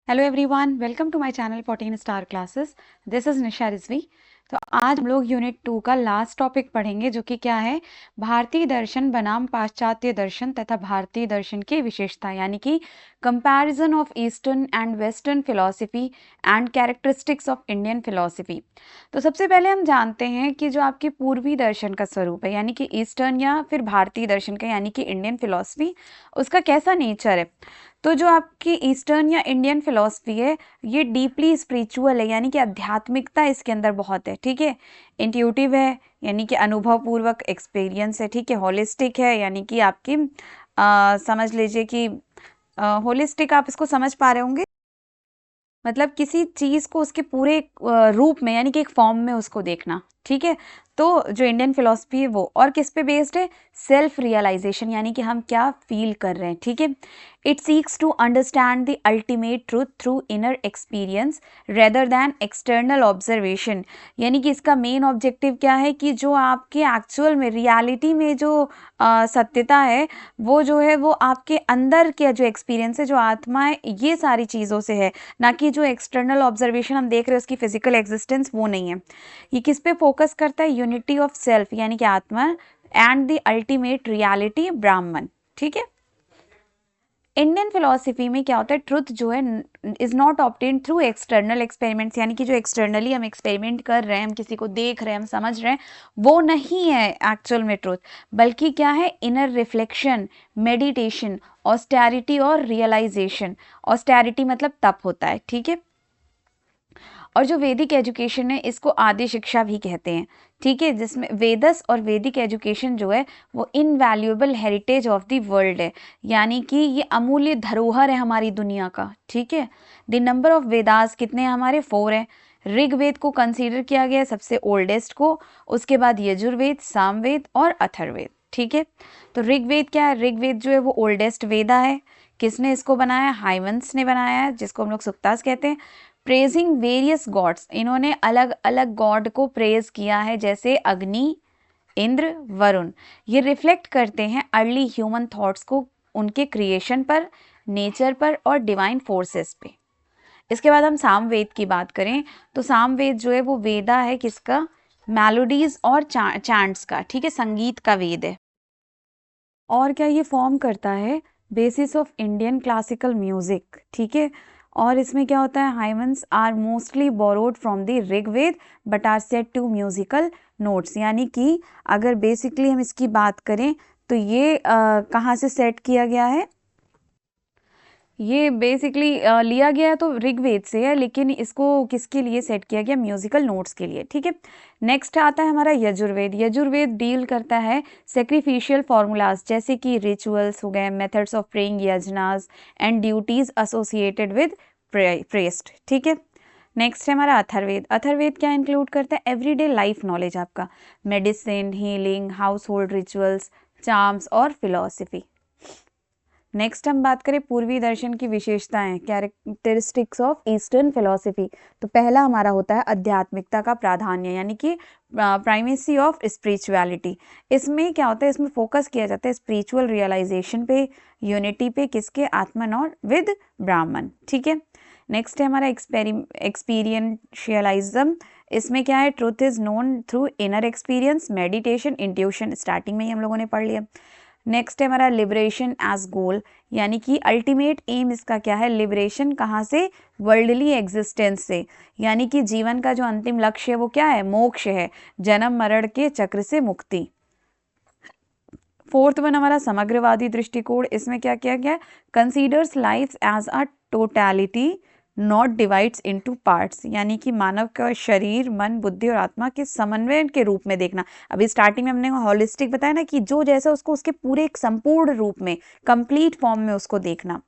Hello everyone, welcome to my channel 14 star classes. This is Nisha Rizvi. तो आज हम लोग यूनिट 2 का लास्ट टॉपिक पढ़ेंगे, जो कि क्या है, भारतीय दर्शन बनाम पाश्चात्य दर्शन तथा भारतीय दर्शन की विशेषता, यानी कि comparison of eastern and western philosophy and characteristics of Indian philosophy. तो सबसे पहले हम जानते हैं कि जो आपके पूर्वी दर्शन का स्वरूप है, यानी कि ईस्टर्न या फिर भारतीय दर्शन का, यानी कि इंडियन फिलॉसफी, उसका कैसा नेचर है। तो जो आपकी ईस्टर्न या इंडियन फिलॉसफी है, ये डीपली स्पिरिचुअल है, यानी कि आध्यात्मिकता इसके अंदर बहुत है। ठीक है, इंट्यूटिव है, यानी कि अनुभव पूर्वक एक्सपीरियंस है। ठीक है, होलिस्टिक है, यानी कि आपकी समझ लीजिए कि होलिस्टिक, आप इसको समझ पा रहे होंगे, मतलब किसी चीज को उसके पूरे रूप में, यानी कि एक फॉर्म में उसको देखना। ठीक है, तो जो इंडियन फिलॉसफी है वो और किस पे बेस्ड है, सेल्फ रियलाइजेशन, यानी कि हम क्या फील कर रहे हैं। ठीक है, it seeks to understand the ultimate truth through inner experience rather than external observation, यानी कि इसका मेन ऑब्जेक्टिव क्या है कि जो आपके एक्चुअल में रियलिटी में जो सत्यता है, वो जो है वो आपके अंदर के जो एक्सपीरियंस है, जो आत्मा है, ये सारी चीज़ों से है, ना कि जो एक्सटर्नल ऑब्जर्वेशन हम देख रहे हैं उसकी फिजिकल एग्जिस्टेंस, वो नहीं है। ये किस पे फोकस करता है, यूनिटी ऑफ सेल्फ, यानी कि आत्मा, एंड द अल्टीमेट रियलिटी ब्राह्मण। ठीक है, इंडियन फिलॉसफी में क्या होता है, ट्रुथ जो है is not obtain through external experiments, यानी कि जो एक्सटर्नली हम एक्सपेरिमेंट कर रहे हैं, हम किसी को देख रहे हैं, हम समझ रहे हैं, वो नहीं है एक्चुअल में ट्रुथ, बल्कि क्या है, इनर रिफ्लेक्शन, मेडिटेशन, ऑस्टेरिटी और रियलाइजेशन। ऑस्टेरिटी मतलब तप होता है। ठीक है, और जो वैदिक एजुकेशन है, इसको आदि शिक्षा भी कहते हैं। ठीक है, जिसमें वेदस और वैदिक एजुकेशन जो है वो invaluable heritage of the world है, यानी कि ये अमूल्य धरोहर है हमारी दुनिया का। ठीक है, द नंबर ऑफ वेदास कितने हैं हमारे, 4 हैं। ऋग्वेद को कंसीडर किया गया है सबसे ओल्डेस्ट को, उसके बाद यजुर्वेद, सामवेद और अथर्ववेद। ठीक है, तो ऋग्वेद क्या है, ऋग्वेद जो है वो ओल्डेस्ट वेदा है। किसने इसको बनाया, हाइवंस ने बनाया है, जिसको हम लोग सुक्तास कहते हैं। प्रेजिंग वेरियस गॉड्स, इन्होंने अलग अलग गॉड को प्रेज किया है, जैसे अग्नि, इंद्र, वरुण। ये रिफ्लेक्ट करते हैं अर्ली ह्यूमन थॉट्स को, उनके क्रिएशन पर, नेचर पर और डिवाइन फोर्सेस पे। इसके बाद हम सामवेद की बात करें, तो सामवेद जो है वो वेदा है किसका, मेलोडीज और चैंट्स का। ठीक है, संगीत का वेद है। और क्या ये फॉर्म करता है, basis of Indian classical music. ठीक है, और इसमें क्या होता है, hymns are mostly borrowed from the Rigveda but are set to musical notes, यानी कि अगर बेसिकली हम इसकी बात करें तो ये कहाँ से सेट किया गया है, ये बेसिकली लिया गया है तो ऋग्वेद से है, लेकिन इसको किसके लिए सेट किया गया, म्यूजिकल नोट्स के लिए। ठीक है, नेक्स्ट आता है हमारा यजुर्वेद। यजुर्वेद डील करता है सेक्रीफिशियल फॉर्मूलाज, जैसे कि रिचुअल्स हो गए, मेथड्स ऑफ प्रेइंग यजनास and duties associated with priest. ठीक है, नेक्स्ट है हमारा अथर्ववेद। अथर्ववेद क्या इंक्लूड करता है, एवरीडे लाइफ नॉलेज आपका, medicine, healing, house hold rituals, charms और फिलॉसफी। नेक्स्ट हम बात करें पूर्वी दर्शन की विशेषताएं, कैरेक्टरिस्टिक्स ऑफ ईस्टर्न फिलॉसफी। तो पहला हमारा होता है आध्यात्मिकता का प्राधान्य, यानी कि प्राइमेसी ऑफ स्पिरिचुअलिटी। इसमें क्या होता है, इसमें फोकस किया जाता है स्पिरिचुअल रियलाइजेशन पे, यूनिटी पे, किसके, आत्मन और विद ब्राह्मण। ठीक है, नेक्स्ट है हमारा एक्सपीरियंशियलिज्म। इसमें क्या है, truth is known through inner experience, meditation, intuition, starting में ही हम लोगों ने पढ़ लिया। नेक्स्ट है हमारा लिबरेशन एज गोल, यानी कि अल्टीमेट एम इसका क्या है, लिबरेशन, कहाँ से, वर्ल्डली एग्जिस्टेंस से, यानी कि जीवन का जो अंतिम लक्ष्य है वो क्या है, मोक्ष है, जन्म मरण के चक्र से मुक्ति। फोर्थ वन हमारा समग्रवादी दृष्टिकोण। इसमें क्या किया गया, considers life as a totality not divides into parts, यानी कि मानव का शरीर, मन, बुद्धि और आत्मा के समन्वय के रूप में देखना। अभी स्टार्टिंग में हमने होलिस्टिक बताया ना, कि जो जैसा उसको उसके पूरे एक संपूर्ण रूप में, कंप्लीट फॉर्म में उसको देखना।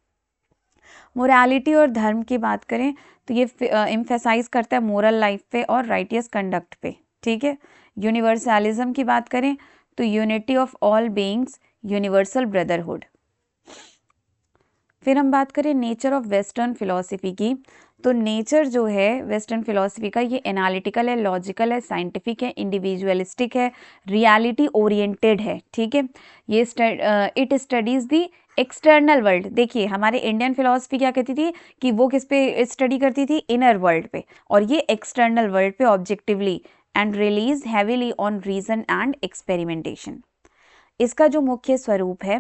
मोरालिटी और धर्म की बात करें तो ये एम्फेसाइज करता है मोरल लाइफ पे और राइटियस कंडक्ट पे। ठीक है, यूनिवर्सलिज्म की बात करें तो unity of all beings, universal brotherhood. फिर हम बात करें नेचर ऑफ वेस्टर्न फिलॉसफी की, तो नेचर जो है वेस्टर्न फिलॉसफी का, ये एनालिटिकल है, लॉजिकल है, साइंटिफिक है, इंडिविजुअलिस्टिक है, रियलिटी ओरिएंटेड है। ठीक है, ये it studies the external world, देखिए हमारे इंडियन फिलॉसफी क्या कहती थी कि वो किस पे स्टडी करती थी, इनर वर्ल्ड पे, और ये एक्सटर्नल वर्ल्ड पे objectively and relies heavily on reason and experimentation. इसका जो मुख्य स्वरूप है,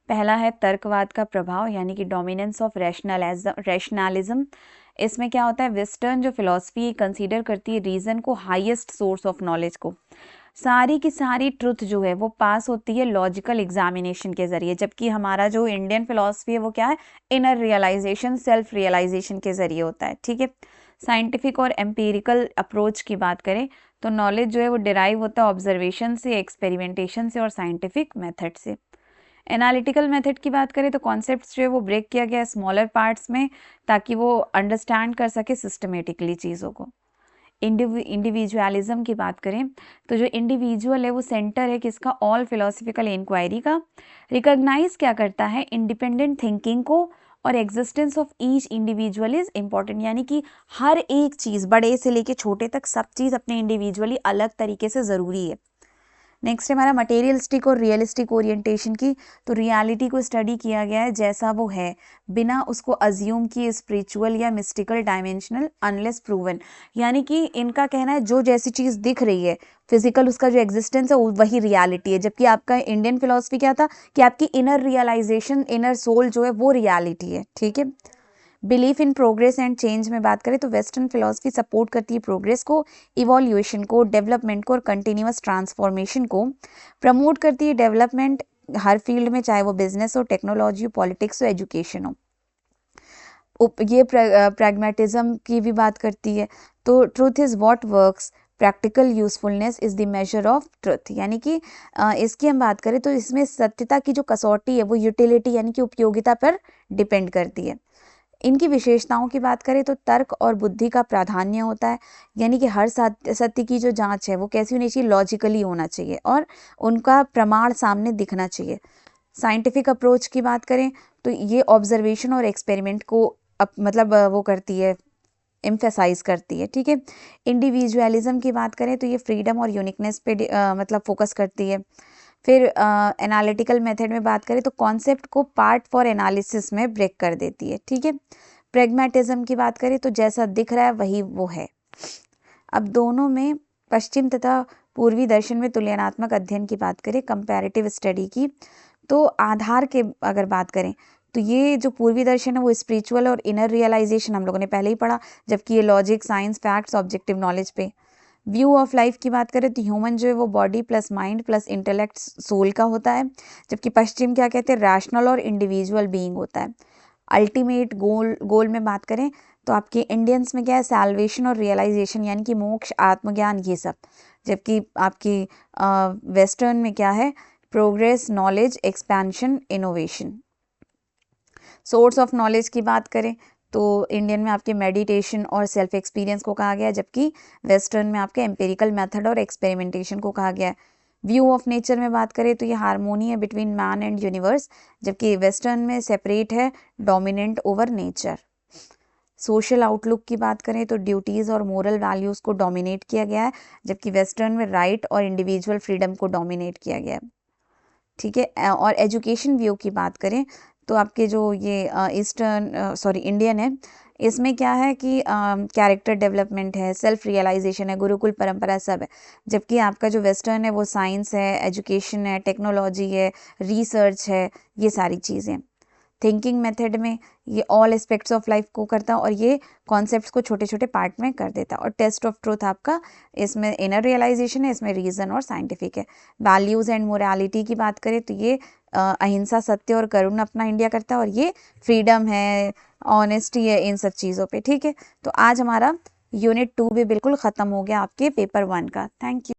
पहला है तर्कवाद का प्रभाव यानी कि डोमिनेंस ऑफ रैशनलिज्म। इसमें क्या होता है, वेस्टर्न जो फिलॉसफी कंसीडर करती है रीजन को हाईएस्ट सोर्स ऑफ नॉलेज को, सारी की सारी ट्रुथ जो है वो पास होती है लॉजिकल एग्जामिनेशन के जरिए, जबकि हमारा जो इंडियन फिलॉसफी है वो क्या है, इनर रियलाइजेशन, सेल्फ रियलाइजेशन के जरिए होता है। ठीक है, साइंटिफिक और एम्पिरिकल अप्रोच की बात करें तो नॉलेज जो है वो डिराइव होता है ऑब्जर्वेशन से, एक्सपेरिमेंटेशन से और साइंटिफिक मेथड से। एनालिटिकल मेथड की बात करें तो कॉन्सेप्ट्स जो है वो ब्रेक किया गया है स्मॉलर पार्ट्स में, ताकि वो अंडरस्टैंड कर सके सिस्टमेटिकली चीज़ों को। इंडिविजुअलिज्म की बात करें तो जो इंडिविजुअल है वो सेंटर है किसका, ऑल फिलोसफिकल इंक्वायरी का। रिकॉग्नाइज क्या करता है, इंडिपेंडेंट थिंकिंग को, और existence of each individual is important, यानी कि हर एक चीज़ बड़े से लेके छोटे तक सब चीज़ अपने इंडिविजुअली अलग तरीके से ज़रूरी है। नेक्स्ट है हमारा मटेरियलिस्टिक और रियलिस्टिक ओरिएंटेशन की, तो रियलिटी को स्टडी किया गया है जैसा वो है, बिना उसको अज्यूम किए स्पिरिचुअल या मिस्टिकल डायमेंशनल अनलेस प्रूवन, यानी कि इनका कहना है जो जैसी चीज़ दिख रही है फिजिकल, उसका जो एग्जिस्टेंस है वही रियलिटी है, जबकि आपका इंडियन फिलॉसफी क्या था कि आपकी इनर रियलाइजेशन, इनर सोल जो है वो रियलिटी है। ठीक है, belief in progress and change में बात करें तो वेस्टर्न फिलॉसफी सपोर्ट करती है प्रोग्रेस को, इवोल्यूशन को, डेवलपमेंट को और कंटिन्यूअस ट्रांसफॉर्मेशन को। प्रमोट करती है डेवलपमेंट हर फील्ड में, चाहे वो बिजनेस हो, टेक्नोलॉजी हो, पॉलिटिक्स हो, एजुकेशन हो। ये प्रैग्मेटिज्म की भी बात करती है, तो truth is what works, practical usefulness is the measure of truth, यानी कि इसकी हम बात करें तो इसमें सत्यता की जो कसौटी है वो यूटिलिटी यानी कि उपयोगिता पर डिपेंड करती है। इनकी विशेषताओं की बात करें तो तर्क और बुद्धि का प्राधान्य होता है, यानी कि हर सत्य की जो जांच है वो कैसी होनी चाहिए, लॉजिकली होना चाहिए और उनका प्रमाण सामने दिखना चाहिए। साइंटिफिक अप्रोच की बात करें तो ये ऑब्जर्वेशन और एक्सपेरिमेंट को वो करती है, एम्फेसाइज करती है। ठीक है, इंडिविजुअलिज्म की बात करें तो ये फ्रीडम और यूनिकनेस पे फोकस करती है। फिर एनालिटिकल मेथड में बात करें तो कॉन्सेप्ट को पार्ट फॉर एनालिसिस में ब्रेक कर देती है। ठीक है, प्रेग्मेटिज्म की बात करें तो जैसा दिख रहा है वही वो है। अब दोनों में पश्चिम तथा पूर्वी दर्शन में तुलनात्मक अध्ययन की बात करें, कंपैरेटिव स्टडी की, तो आधार के अगर बात करें तो ये जो पूर्वी दर्शन है वो स्पिरिचुअल और इनर रियलाइजेशन हम लोगों ने पहले ही पढ़ा, जबकि ये logic, science, facts, objective knowledge पे। व्यू ऑफ लाइफ की बात करें तो ह्यूमन जो है वो body plus mind plus intellect soul का होता है, जबकि पश्चिम क्या कहते हैं, रैशनल और इंडिविजुअल बीइंग होता है। अल्टीमेट गोल में बात करें तो आपके इंडियंस में क्या है, सैल्वेशन और रियलाइजेशन यानी कि मोक्ष, आत्मज्ञान, ये सब, जबकि आपकी वेस्टर्न में क्या है, progress, knowledge, expansion, innovation. Source of knowledge की बात करें तो इंडियन में आपके मेडिटेशन और सेल्फ एक्सपीरियंस को कहा गया है, जबकि वेस्टर्न में आपके एम्पिरिकल मेथड और एक्सपेरिमेंटेशन को कहा गया है। व्यू ऑफ नेचर में बात करें तो ये हारमोनी है बिटवीन मैन एंड यूनिवर्स, जबकि वेस्टर्न में सेपरेट है, dominant over nature. Social outlook की बात करें तो ड्यूटीज़ और मोरल वैल्यूज़ को डोमिनेट किया गया है, जबकि वेस्टर्न में राइट और इंडिविजुअल फ्रीडम को डोमिनेट किया गया है। ठीक है, और एजुकेशन व्यू की बात करें तो आपके जो ये इंडियन है, इसमें क्या है कि कैरेक्टर डेवलपमेंट है, सेल्फ रियलाइजेशन है, गुरुकुल परंपरा सब है, जबकि आपका जो वेस्टर्न है वो साइंस है, एजुकेशन है, टेक्नोलॉजी है, रिसर्च है, ये सारी चीज़ें। थिंकिंग मेथड में ये ऑल एस्पेक्ट्स ऑफ लाइफ को करता है और ये कॉन्सेप्ट्स को छोटे छोटे पार्ट में कर देता है। और टेस्ट ऑफ ट्रूथ आपका इसमें इनर रियलाइजेशन है, इसमें रीज़न और साइंटिफिक है। वैल्यूज़ एंड मोरालिटी की बात करें तो ये अहिंसा, सत्य और करुण अपना इंडिया करता है, और ये फ्रीडम है, ऑनेस्टी है, इन सब चीज़ों पे। ठीक है, तो आज हमारा यूनिट 2 भी बिल्कुल ख़त्म हो गया आपके पेपर 1 का। Thank you.